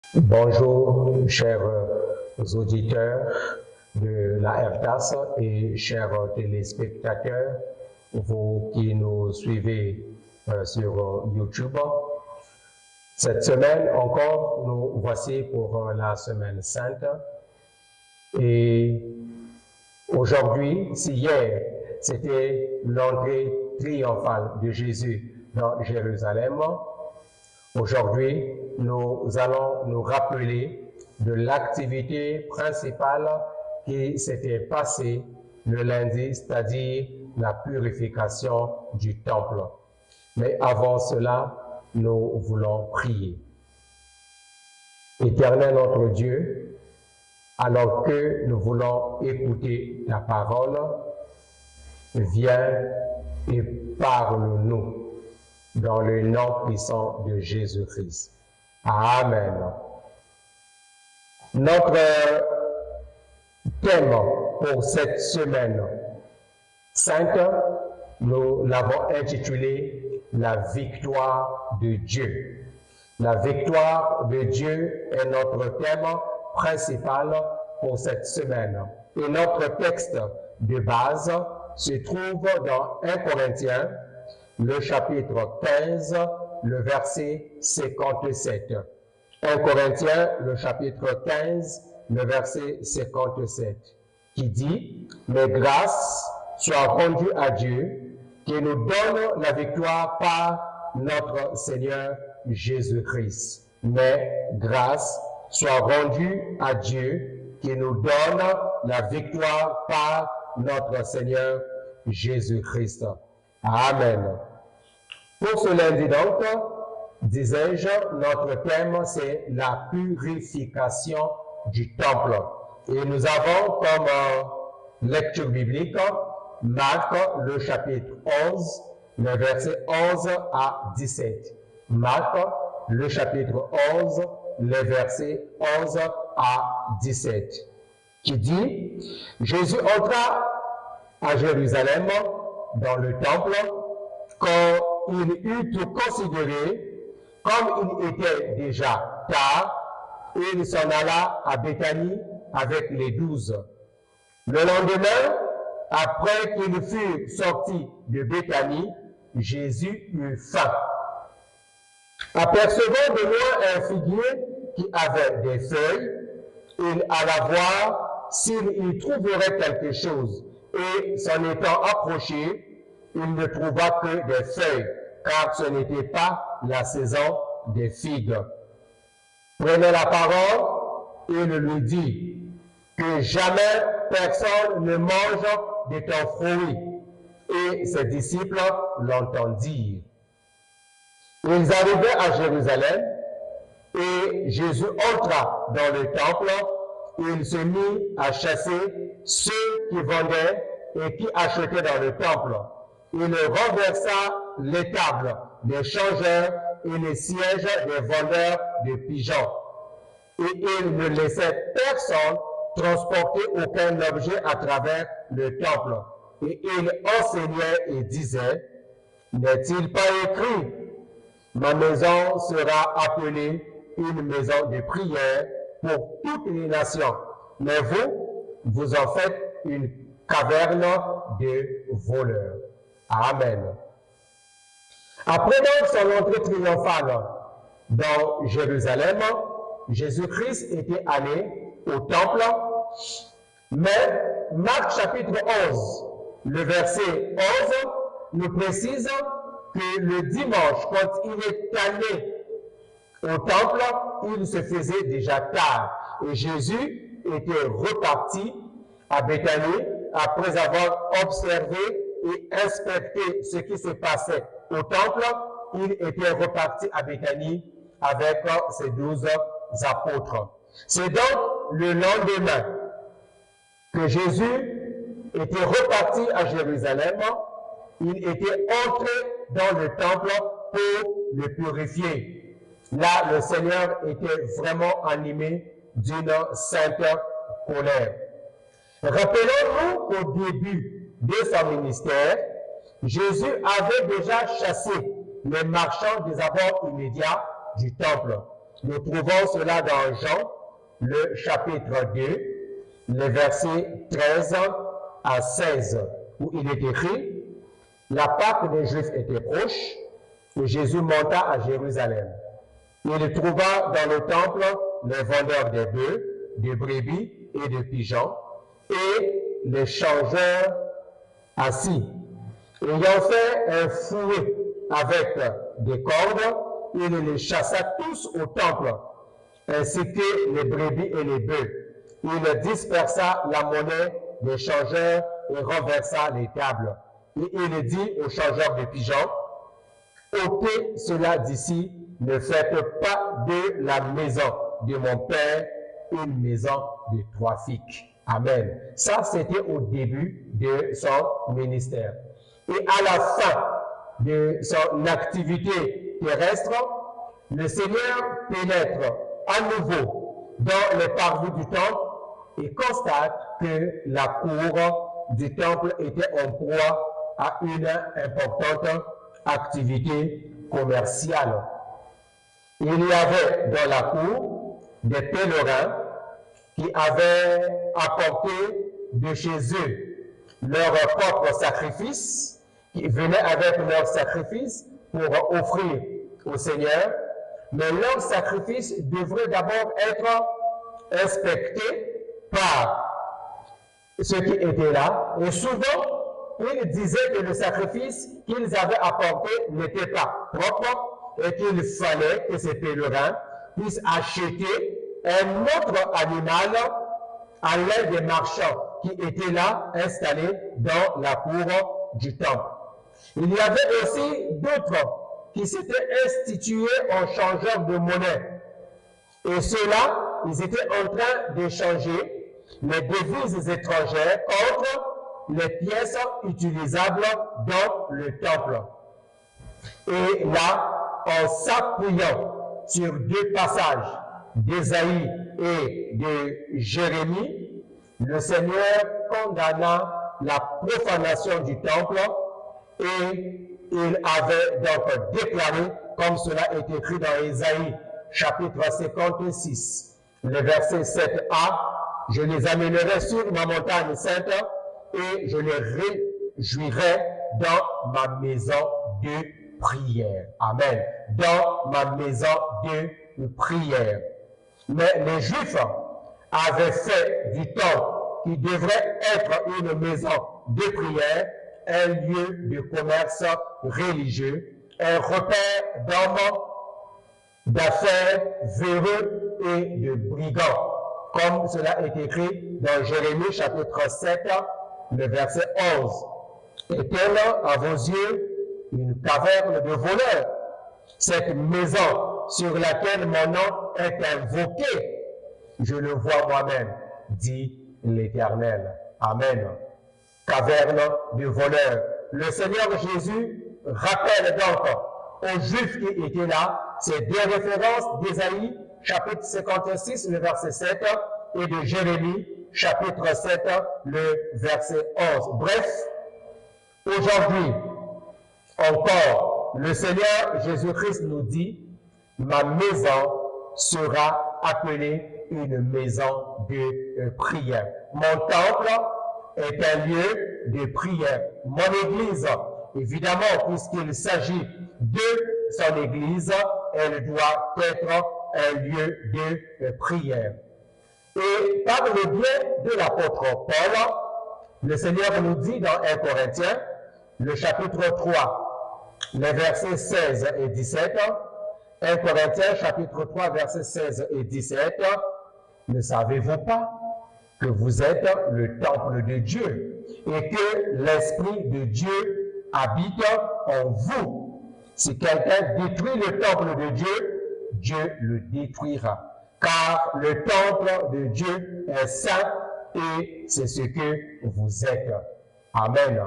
Bonjour, chers auditeurs de la RTAS et chers téléspectateurs, vous qui nous suivez sur YouTube. Cette semaine encore, nous voici pour la Semaine Sainte. Et aujourd'hui, si hier, c'était l'entrée triomphale de Jésus dans Jérusalem, aujourd'hui, nous allons nous rappeler de l'activité principale qui s'était passée le lundi, c'est-à-dire la purification du temple. Mais avant cela, nous voulons prier. Éternel notre Dieu, alors que nous voulons écouter ta parole, viens et parle-nous dans le nom puissant de Jésus-Christ. Amen. Notre thème pour cette semaine sainte, nous l'avons intitulé « La victoire de Dieu ». La victoire de Dieu est notre thème principal pour cette semaine. Et notre texte de base se trouve dans 1 Corinthiens, le chapitre 15, le verset 57. 1 Corinthiens, le chapitre 15, le verset 57, qui dit « Mais grâce soit rendue à Dieu, qui nous donne la victoire par notre Seigneur Jésus-Christ. Mais grâce soit rendue à Dieu, qui nous donne la victoire par notre Seigneur Jésus-Christ. » Amen. Pour ce lundi donc, disais-je, notre thème c'est la purification du temple. Et nous avons comme lecture biblique Marc, le chapitre 11, le verset 11 à 17. Marc, le chapitre 11, le verset 11 à 17, qui dit « Jésus entra à Jérusalem dans le temple quand il eut tout considéré, comme il était déjà tard, il s'en alla à Béthanie avec les 12. Le lendemain, après qu'il fut sorti de Béthanie, Jésus eut faim. Apercevant de loin un figuier qui avait des feuilles, il alla voir s'il y trouverait quelque chose, et s'en étant approché, il ne trouva que des feuilles, car ce n'était pas la saison des figues. Prenant la parole, il lui dit que jamais personne ne mange de ton fruit. Et ses disciples l'entendirent. Ils arrivaient à Jérusalem, et Jésus entra dans le temple. Il se mit à chasser ceux qui vendaient et qui achetaient dans le temple. Il renversa les tables des changeurs et les sièges des vendeurs de pigeons. Et il ne laissait personne transporter aucun objet à travers le temple. Et il enseignait et disait, « N'est-il pas écrit, ma maison sera appelée une maison de prière pour toutes les nations, mais vous en faites une caverne de voleurs. » Amen. Après donc son entrée triomphale dans Jérusalem, Jésus-Christ était allé au temple, mais Marc chapitre 11, le verset 11, nous précise que le dimanche, quand il est allé au temple, il se faisait déjà tard. Et Jésus était reparti à Béthanie après avoir observé et inspecté ce qui se passait au temple. Il était reparti à Béthanie avec ses 12 apôtres. C'est donc le lendemain que Jésus était reparti à Jérusalem. Il était entré dans le temple pour le purifier. Là, le Seigneur était vraiment animé d'une sainte colère. Rappelons-nous qu'au début de son ministère, Jésus avait déjà chassé les marchands des abords immédiats du temple. Nous trouvons cela dans Jean, le chapitre 2, les versets 13 à 16, où il est écrit « La Pâque des Juifs était proche, et Jésus monta à Jérusalem. Il trouva dans le temple les vendeurs des bœufs, des brebis et des pigeons, et les changeurs assis. Ayant fait un fouet avec des cordes, il les chassa tous au temple, ainsi que les brebis et les bœufs. Il dispersa la monnaie des changeurs et renversa les tables. Et il dit aux changeurs de pigeons, « ôtez cela d'ici, ne faites pas de la maison de mon Père une maison de trafic. » Amen. Ça, c'était au début de son ministère. Et à la fin de son activité terrestre, le Seigneur pénètre à nouveau dans les parvis du temple et constate que la cour du temple était en proie à une importante activité commerciale. Il y avait dans la cour des pèlerins qui avaient apporté de chez eux leur propre sacrifice, qui venaient avec leur sacrifice pour offrir au Seigneur, mais leur sacrifice devrait d'abord être inspecté par ceux qui étaient là, et souvent, ils disaient que le sacrifice qu'ils avaient apporté n'était pas propre et qu'il fallait que ces pèlerins puissent acheter un autre animal à l'aide des marchands qui étaient là installés dans la cour du temple. Il y avait aussi d'autres qui s'étaient institués en changeurs de monnaie. Et ceux-là, ils étaient en train d'échanger les devises étrangères contre les pièces utilisables dans le temple. Et là, en s'appuyant sur deux passages d'Ésaïe et de Jérémie, le Seigneur condamna la profanation du temple et il avait donc déclaré, comme cela est écrit dans Ésaïe, chapitre 56, le verset 7a, « Je les amènerai sur ma montagne sainte et je les réjouirai dans ma maison de prière. » Amen. Dans ma maison de prière. Mais les Juifs avaient fait du temple qui devrait être une maison de prière un lieu de commerce religieux, un repère d'hommes, d'affaires véreux et de brigands, comme cela est écrit dans Jérémie chapitre 7, le verset 11. Est-elle à vos yeux une caverne de voleurs, cette maison sur laquelle mon nom est invoqué? Je le vois moi-même, dit l'Éternel. Amen. Caverne de voleurs. Le Seigneur Jésus rappelle donc aux Juifs qui étaient là ces deux références d'Ésaïe, chapitre 56, le verset 7, et de Jérémie, chapitre 7, le verset 11. Bref, aujourd'hui, encore, le Seigneur Jésus-Christ nous dit, « Ma maison sera appelée une maison de prière. » Mon temple est un lieu de prière. Mon église, évidemment, puisqu'il s'agit de son église, elle doit être un lieu de prière. Et par le biais de l'apôtre Paul, le Seigneur nous dit dans 1 Corinthiens, le chapitre 3, les versets 16 et 17, 1 Corinthiens chapitre 3, versets 16 et 17, « Ne savez-vous pas que vous êtes le temple de Dieu et que l'Esprit de Dieu habite en vous? Si quelqu'un détruit le temple de Dieu, Dieu le détruira. Car le temple de Dieu est saint et c'est ce que vous êtes. » Amen.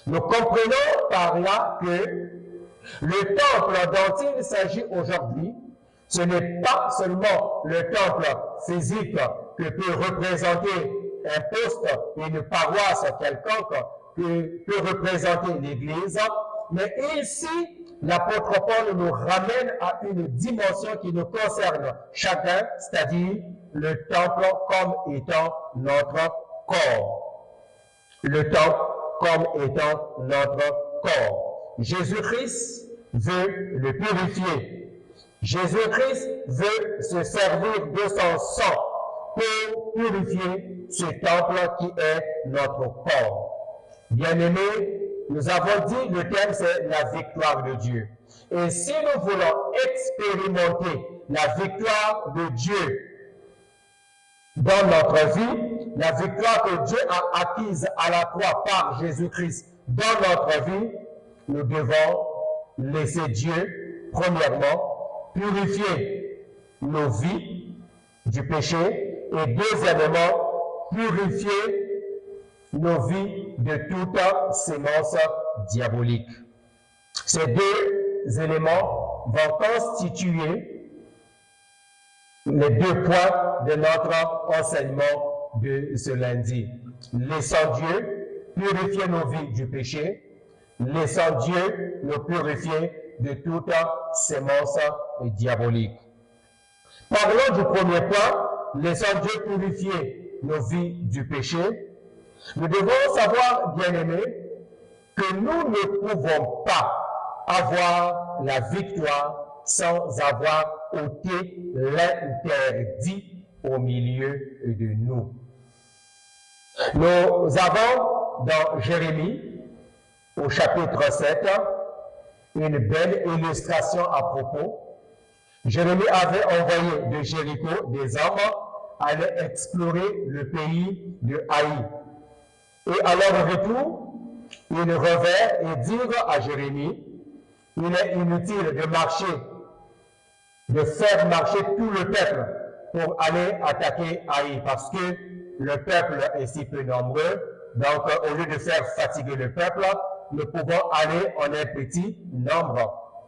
Nous comprenons par là que le temple dont il s'agit aujourd'hui, ce n'est pas seulement le temple physique que peut représenter un poste, une paroisse quelconque, que peut représenter l'Église, mais ici, l'apôtre Paul nous ramène à une dimension qui nous concerne chacun, c'est-à-dire le temple comme étant notre corps. Le temple comme étant notre corps. Jésus-Christ veut le purifier. Jésus-Christ veut se servir de son sang pour purifier ce temple qui est notre corps. Bien-aimés, nous avons dit, le thème c'est la victoire de Dieu. Et si nous voulons expérimenter la victoire de Dieu dans notre vie, la victoire que Dieu a acquise à la croix par Jésus-Christ dans notre vie, nous devons laisser Dieu, premièrement, purifier nos vies du péché et deuxièmement, purifier nos vies de toute sémence diabolique. Ces deux éléments vont constituer les deux points de notre enseignement de ce lundi. Laissons Dieu purifier nos vies du péché. Laissons Dieu nous purifier de toute sémence diabolique. Parlons du premier point. Laissons Dieu purifier nos vies du péché. Nous devons savoir, bien-aimés, que nous ne pouvons pas avoir la victoire sans avoir ôté l'interdit au milieu de nous. Nous avons dans Jérémie, au chapitre 7, une belle illustration à propos. Jérémie avait envoyé de Jéricho des hommes aller explorer le pays de Haï. Et à leur retour, ils revinrent et dirent à Jérémie, il est inutile de marcher, de faire marcher tout le peuple pour aller attaquer Haï, parce que le peuple est si peu nombreux. Donc, au lieu de faire fatiguer le peuple, nous pouvons aller en un petit nombre.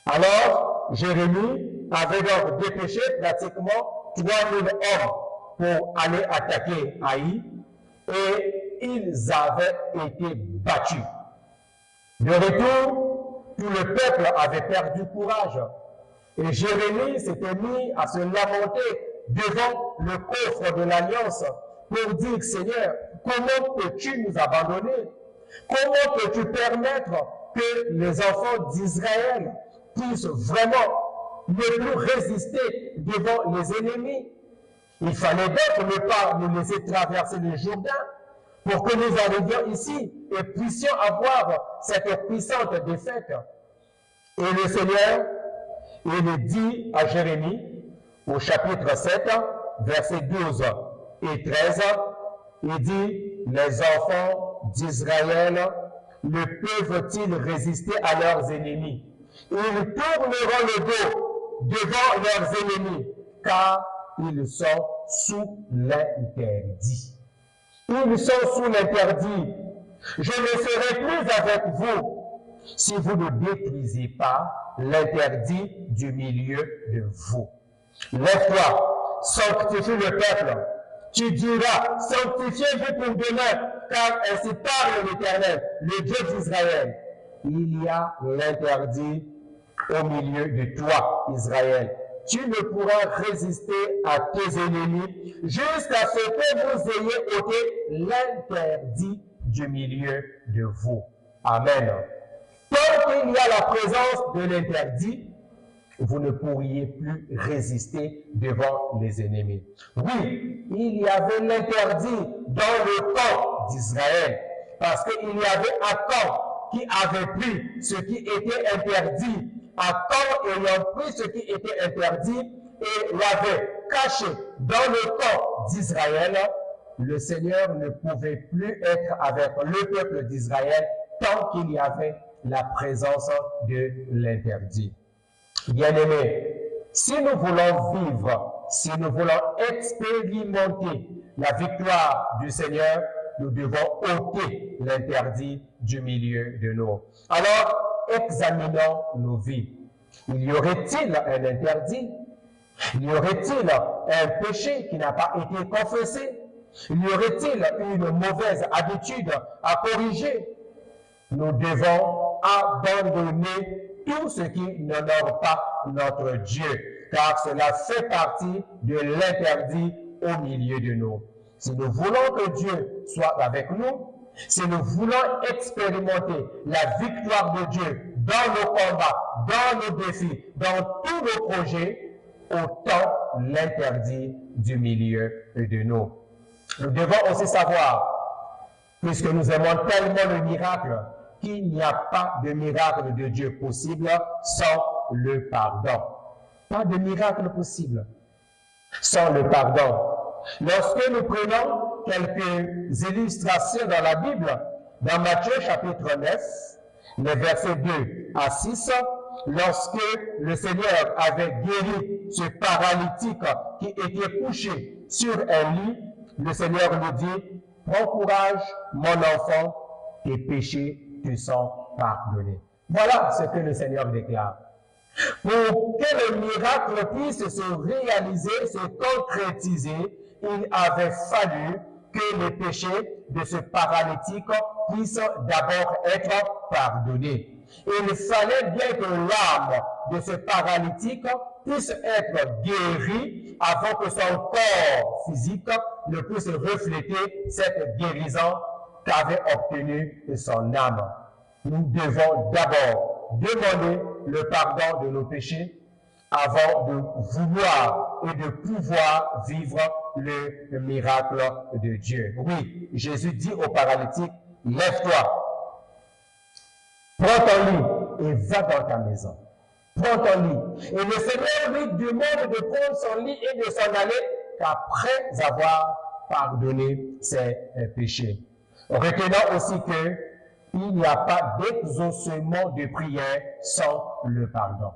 Alors, Jérémie avait donc dépêché pratiquement 3000 hommes pour aller attaquer Haï, et ils avaient été battus. De retour, tout le peuple avait perdu courage. Et Jérémie s'était mis à se lamenter devant le coffre de l'Alliance pour dire, Seigneur, comment peux-tu nous abandonner? Comment peux-tu permettre que les enfants d'Israël puissent vraiment ne plus résister devant les ennemis? Il fallait donc ne pas nous laisser traverser le Jourdain pour que nous arrivions ici et puissions avoir cette puissante défaite. Et le Seigneur, il dit à Jérémie, au chapitre 7, versets 12 et 13, il dit, les enfants d'Israël ne peuvent-ils résister à leurs ennemis? Ils tourneront le dos devant leurs ennemis, car ils sont sous l'interdit. Ils sont sous l'interdit. Je ne serai plus avec vous si vous ne détruisez pas l'interdit du milieu de vous. Lève-toi, sanctifie le peuple. Tu diras, sanctifiez-vous pour demain, car ainsi parle l'Éternel, le Dieu d'Israël. Il y a l'interdit au milieu de toi, Israël. Tu ne pourras résister à tes ennemis jusqu'à ce que vous ayez ôté l'interdit du milieu de vous. Amen. Tant qu'il y a la présence de l'interdit, vous ne pourriez plus résister devant les ennemis. Oui, il y avait l'interdit dans le camp d'Israël, parce qu'il y avait Achan qui avait pris ce qui était interdit. Achan ayant pris ce qui était interdit et l'avait caché dans le camp d'Israël, le Seigneur ne pouvait plus être avec le peuple d'Israël tant qu'il y avait la présence de l'interdit. Bien-aimés, si nous voulons vivre, si nous voulons expérimenter la victoire du Seigneur, nous devons ôter l'interdit du milieu de nous. Alors, examinons nos vies. Y aurait-il un interdit? Y aurait-il un péché qui n'a pas été confessé? Y aurait-il une mauvaise habitude à corriger? Nous devons abandonner tout ce qui n'honore pas notre Dieu, car cela fait partie de l'interdit au milieu de nous. Si nous voulons que Dieu soit avec nous, si nous voulons expérimenter la victoire de Dieu dans nos combats, dans nos défis, dans tous nos projets, autant l'interdit du milieu de nous. Nous devons aussi savoir, puisque nous aimons tellement le miracle, qu'il n'y a pas de miracle de Dieu possible sans le pardon. Pas de miracle possible sans le pardon. Lorsque nous prenons quelques illustrations dans la Bible, dans Matthieu chapitre 9, les versets 2 à 6, lorsque le Seigneur avait guéri ce paralytique qui était couché sur un lit, le Seigneur lui dit, « Prends courage, mon enfant, tes péchés te sont pardonnés. » Voilà ce que le Seigneur déclare. Pour que le miracle puisse se réaliser, se concrétiser, il avait fallu que les péchés de ce paralytique puissent d'abord être pardonnés. Il fallait bien que l'âme de ce paralytique puisse être guérie avant que son corps physique ne puisse refléter cette guérison qu'avait obtenue son âme. Nous devons d'abord demander le pardon de nos péchés avant de vouloir et de pouvoir vivre le miracle de Dieu. Oui, Jésus dit au paralytique, « Lève-toi, prends ton lit et va dans ta maison. » Prends ton lit. Et le Seigneur lui demande de prendre son lit et de s'en aller qu'après avoir pardonné ses péchés. Retenons aussi que il n'y a pas d'exaucement de prière sans le pardon.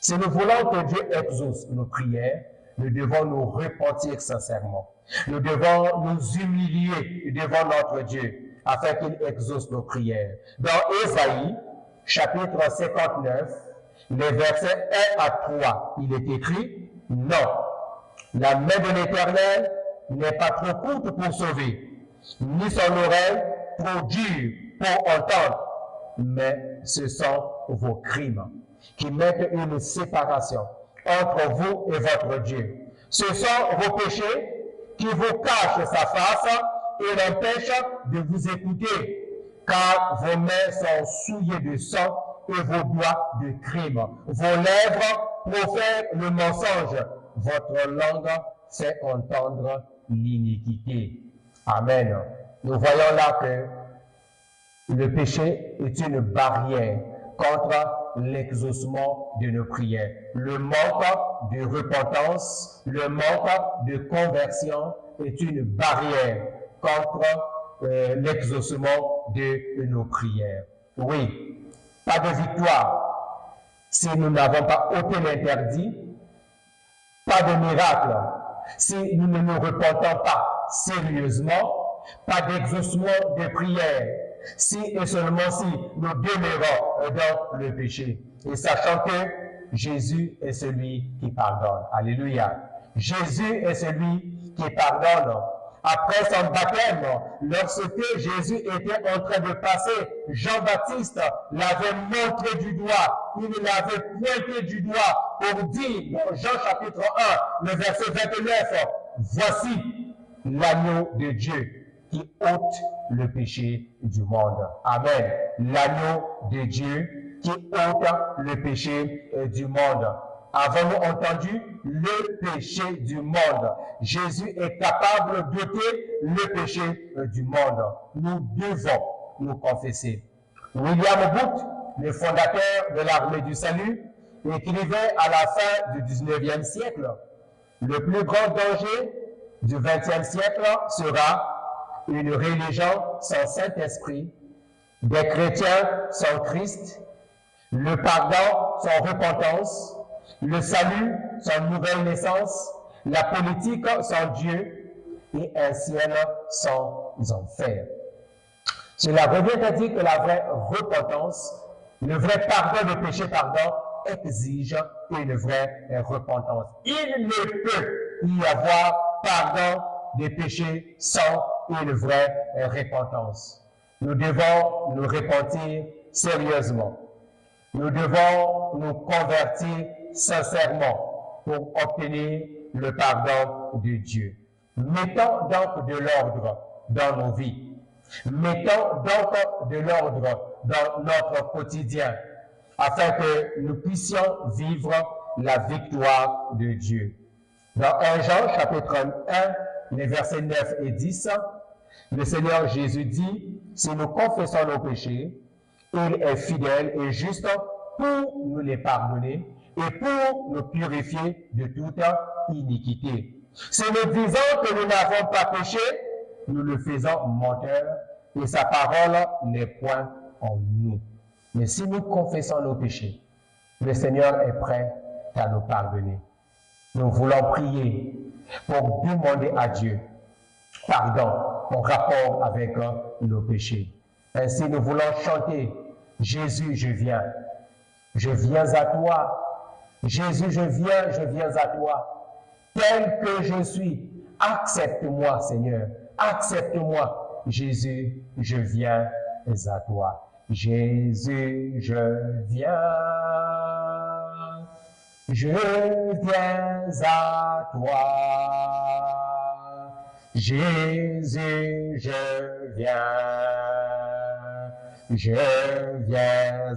Si nous voulons que Dieu exauce nos prières, nous devons nous repentir sincèrement. Nous devons nous humilier devant notre Dieu afin qu'il exauce nos prières. Dans Ésaïe, chapitre 59, les versets 1 à 3, il est écrit, « Non, la main de l'Éternel n'est pas trop courte pour sauver, ni son oreille trop dure pour entendre, mais ce sont vos crimes qui mettent une séparation entre vous et votre Dieu. Ce sont vos péchés qui vous cachent sa face et l'empêchent de vous écouter, car vos mains sont souillées de sang et vos doigts de crime. Vos lèvres profèrent le mensonge, votre langue fait entendre l'iniquité. Amen. Nous voyons là que le péché est une barrière contre l'exaucement de nos prières. Le manque de repentance, le manque de conversion est une barrière contre l'exaucement de nos prières. Oui, pas de victoire si nous n'avons pas ôté l'interdit, pas de miracle si nous ne nous repentons pas sérieusement, pas d'exaucement de prière si et seulement si nous demeurons dans le péché. Et sachant que Jésus est celui qui pardonne. Alléluia. Jésus est celui qui pardonne. Après son baptême, lorsque Jésus était en train de passer, Jean-Baptiste l'avait montré du doigt, il l'avait pointé du doigt pour dire, dans Jean chapitre 1, le verset 29, « Voici l'agneau de Dieu qui ôte le péché du monde. » Amen. L'agneau de Dieu qui ôte le péché du monde. Avons-nous entendu le péché du monde? Jésus est capable d'ôter le péché du monde. Nous devons nous confesser. William Booth, le fondateur de l'armée du salut, écrivait à la fin du 19e siècle, « Le plus grand danger du 20e siècle sera une religion sans Saint-Esprit, des chrétiens sans Christ, le pardon sans repentance, le salut sans nouvelle naissance, la politique sans Dieu et un ciel sans enfer. » Cela revient à dire que la vraie repentance, le vrai pardon de péché, exige une vraie repentance. Il ne peut y avoir pardon des péchés sans une vraie repentance. Nous devons nous repentir sérieusement. Nous devons nous convertir sincèrement pour obtenir le pardon de Dieu. Mettons donc de l'ordre dans nos vies. Mettons donc de l'ordre dans notre quotidien afin que nous puissions vivre la victoire de Dieu. Dans 1 Jean, chapitre 1, les versets 9 et 10, le Seigneur Jésus dit, « Si nous confessons nos péchés, il est fidèle et juste pour nous les pardonner et pour nous purifier de toute iniquité. Si nous disons que nous n'avons pas péché, nous le faisons menteur et sa parole n'est point en nous. Mais si nous confessons nos péchés, le Seigneur est prêt à nous pardonner. » Nous voulons prier pour demander à Dieu pardon en rapport avec nos péchés. Ainsi, nous voulons chanter « Jésus, je viens à toi. Jésus, je viens à toi. Tel que je suis, accepte-moi, Seigneur. Accepte-moi. Jésus, je viens à toi. Jésus, je viens à toi. Jésus, je viens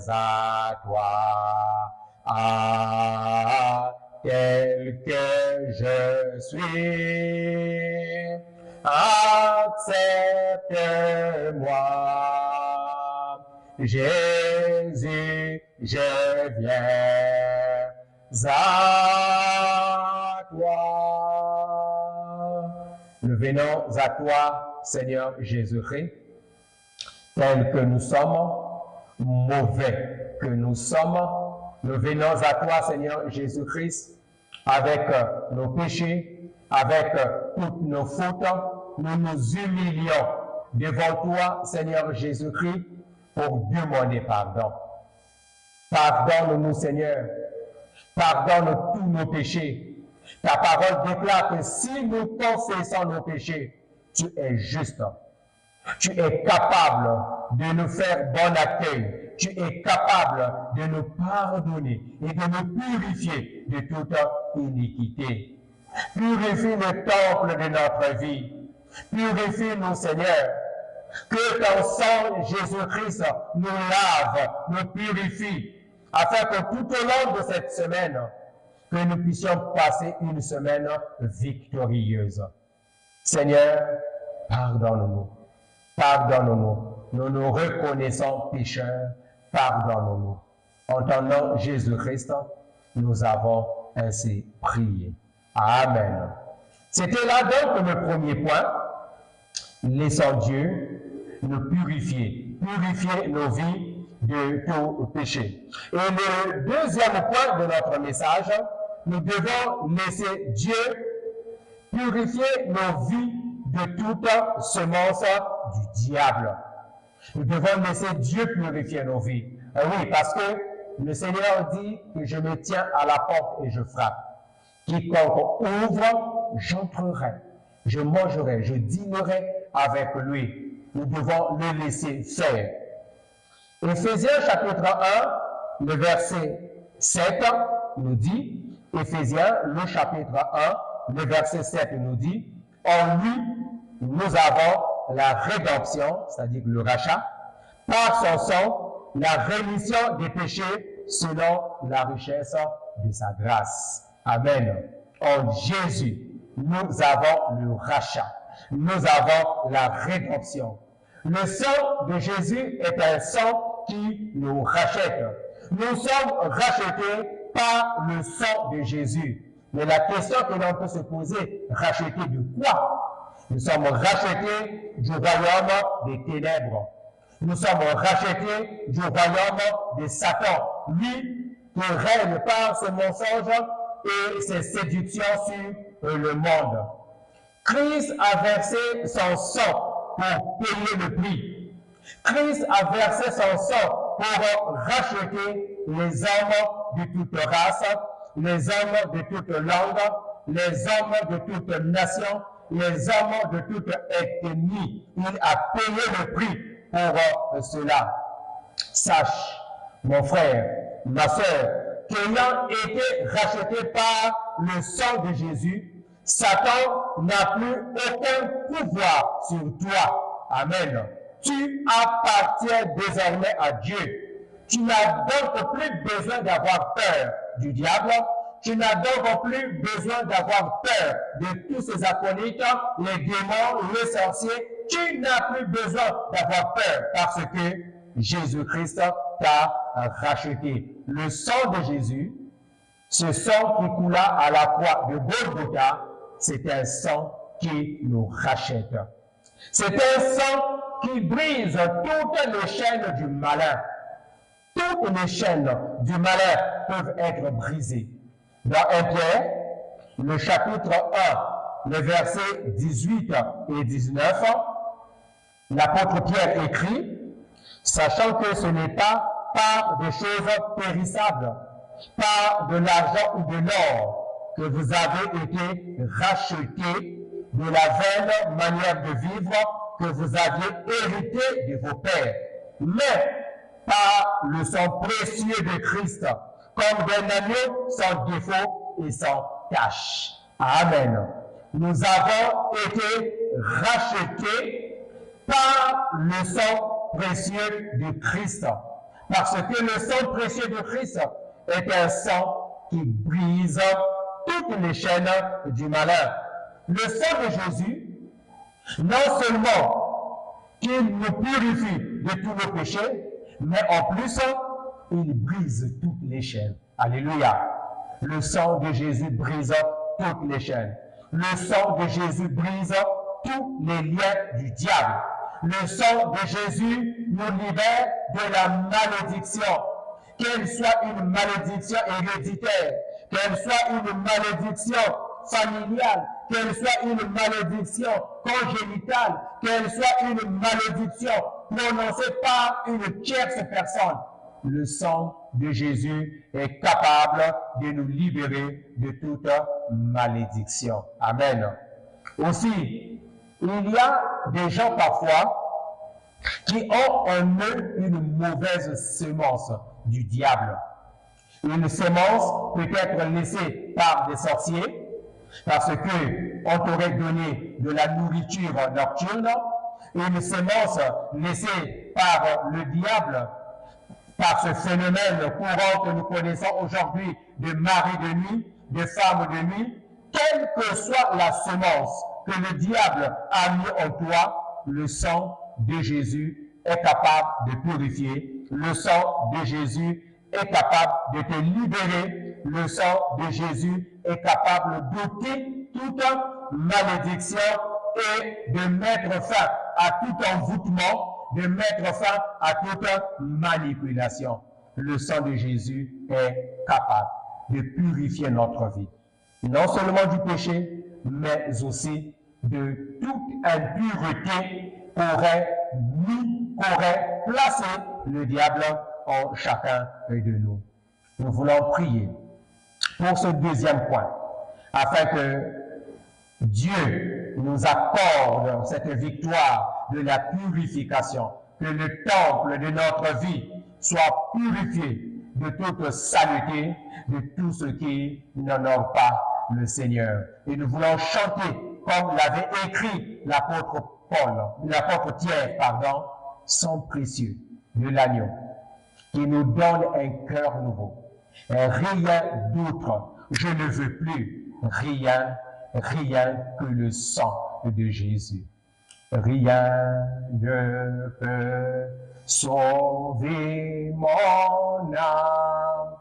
à toi. Ah, tel que je suis, accepte-moi. Jésus, je viens à toi. Nous venons à toi, Seigneur Jésus-Christ, tel que nous sommes, mauvais que nous sommes. Nous venons à toi, Seigneur Jésus-Christ, avec nos péchés, avec toutes nos fautes. Nous nous humilions devant toi, Seigneur Jésus-Christ, pour demander pardon. Pardonne-nous, Seigneur. Pardonne tous nos péchés. Ta parole déclare que si nous confessons nos péchés, tu es juste. Tu es capable de nous faire bon accueil. Tu es capable de nous pardonner et de nous purifier de toute iniquité. Purifie le temple de notre vie. Purifie-nous, Seigneur. Que ton sang, Jésus-Christ, nous lave, nous purifie, afin que tout au long de cette semaine, que nous puissions passer une semaine victorieuse. Seigneur, pardonne-nous. Pardonne-nous. Nous nous reconnaissons pécheurs. Pardonne-nous. En ton nom, Jésus-Christ, nous avons ainsi prié. Amen. C'était là donc le premier point. Laissons Dieu nous purifier. Purifier nos vies de tout péché. Et le deuxième point de notre message, nous devons laisser Dieu purifier nos vies de toute semence du diable. Nous devons laisser Dieu purifier nos vies. Oui, parce que le Seigneur dit que je me tiens à la porte et je frappe. Quiconque ouvre, j'entrerai, je mangerai, je dînerai avec lui. Nous devons le laisser faire. Éphésiens chapitre 1, le verset 7 nous dit, Éphésiens, le chapitre 1, le verset 7 nous dit, en lui, nous avons la rédemption, c'est-à-dire le rachat, par son sang, la rémission des péchés selon la richesse de sa grâce. Amen. En Jésus, nous avons le rachat. Nous avons la rédemption. Le sang de Jésus est un sang qui nous rachète. Nous sommes rachetés par le sang de Jésus. Mais la question que l'on peut se poser, rachetés de quoi? Nous sommes rachetés du royaume des ténèbres. Nous sommes rachetés du royaume de Satan. Lui qui règne par ses mensonges et ses séductions sur le monde. Christ a versé son sang pour payer le prix. Christ a versé son sang pour racheter les hommes de toute race, les hommes de toute langue, les hommes de toute nation, les hommes de toute ethnie. Il a payé le prix pour cela. Sache, mon frère, ma sœur, qu'ayant été racheté par le sang de Jésus, Satan n'a plus aucun pouvoir sur toi. Amen. Tu appartiens désormais à Dieu. Tu n'as donc plus besoin d'avoir peur du diable. Tu n'as donc plus besoin d'avoir peur de tous ces acolytes, les démons, les sorciers. Tu n'as plus besoin d'avoir peur parce que Jésus-Christ t'a racheté. Le sang de Jésus, ce sang qui coula à la croix de Golgotha, c'est un sang qui nous rachète. C'est un sang qui brise toutes les chaînes du malin. Toutes les chaînes du malin peuvent être brisées. Dans 1 Pierre, le chapitre 1, les versets 18 et 19, l'apôtre Pierre écrit, sachant que ce n'est pas par des choses périssables, par de l'argent ou de l'or, que vous avez été rachetés de la vaine manière de vivre que vous aviez hérité de vos pères, mais par le sang précieux de Christ, comme d'un agneau sans défaut et sans tache. Amen. Nous avons été rachetés par le sang précieux de Christ. Parce que le sang précieux de Christ est un sang qui brise toutes les chaînes du malin. Le sang de Jésus, non seulement qu'il nous purifie de tous nos péchés, mais en plus, il brise toutes les chaînes. Alléluia. Le sang de Jésus brise toutes les chaînes. Le sang de Jésus brise tous les liens du diable. Le sang de Jésus nous libère de la malédiction. Qu'elle soit une malédiction héréditaire, qu'elle soit une malédiction familiale, qu'elle soit une malédiction congénitale, qu'elle soit une malédiction prononcée par une tierce personne. Le sang de Jésus est capable de nous libérer de toute malédiction. Amen. Aussi, il y a des gens parfois qui ont en eux une mauvaise semence du diable. Une semence peut être laissée par des sorciers, parce que on t'aurait donné de la nourriture nocturne, une semence laissée par le diable, par ce phénomène courant que nous connaissons aujourd'hui de mari de nuit, de femme de nuit. Quelle que soit la semence que le diable a mis en toi, le sang de Jésus est capable de purifier. Le sang de Jésus est capable de te libérer. Le sang de Jésus est capable d'ôter toute malédiction et de mettre fin à tout envoûtement, de mettre fin à toute manipulation. Le sang de Jésus est capable de purifier notre vie. Non seulement du péché, mais aussi de toute impureté qu'aurait placé le diable en chacun de nous. Nous voulons prier pour ce deuxième point, afin que Dieu nous accorde cette victoire de la purification, que le temple de notre vie soit purifié de toute saleté, de tout ce qui n'honore pas le Seigneur. Et nous voulons chanter, comme l'avait écrit l'apôtre Pierre, sang précieux de l'agneau, qui nous donne un cœur nouveau. Rien d'autre. Je ne veux plus rien que le sang de Jésus. Rien ne peut sauver mon âme.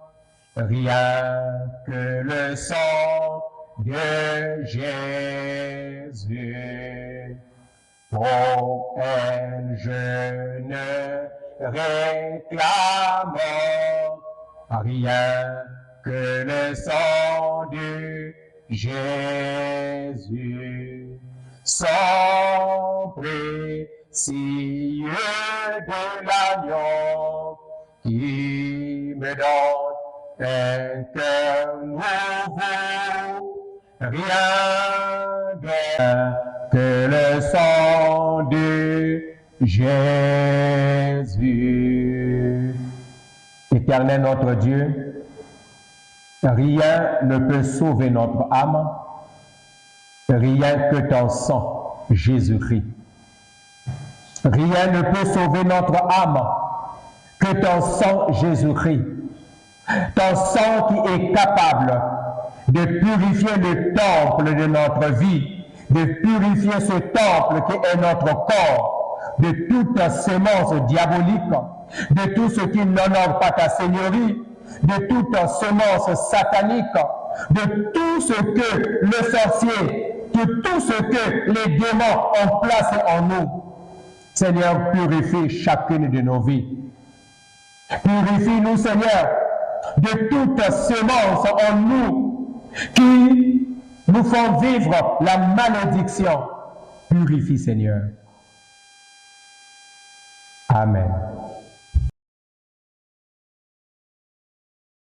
Rien que le sang de Jésus. Pour elle je ne réclame rien que le sang de Jésus. Sang précieux de l'agneau qui me donne un cœur nouveau. Rien d'autre que le sang de Jésus. Et Éternel notre Dieu, rien ne peut sauver notre âme, rien que ton sang, Jésus-Christ. Rien ne peut sauver notre âme que ton sang, Jésus-Christ. Ton sang qui est capable de purifier le temple de notre vie, de purifier ce temple qui est notre corps, de toute semence diabolique, de tout ce qui n'honore pas ta Seigneurie, de toute semence satanique, de tout ce que le sorcier, de tout ce que les démons ont placé en nous. Seigneur, purifie chacune de nos vies. Purifie-nous, Seigneur, de toute semence en nous qui nous font vivre la malédiction. Purifie, Seigneur. Amen.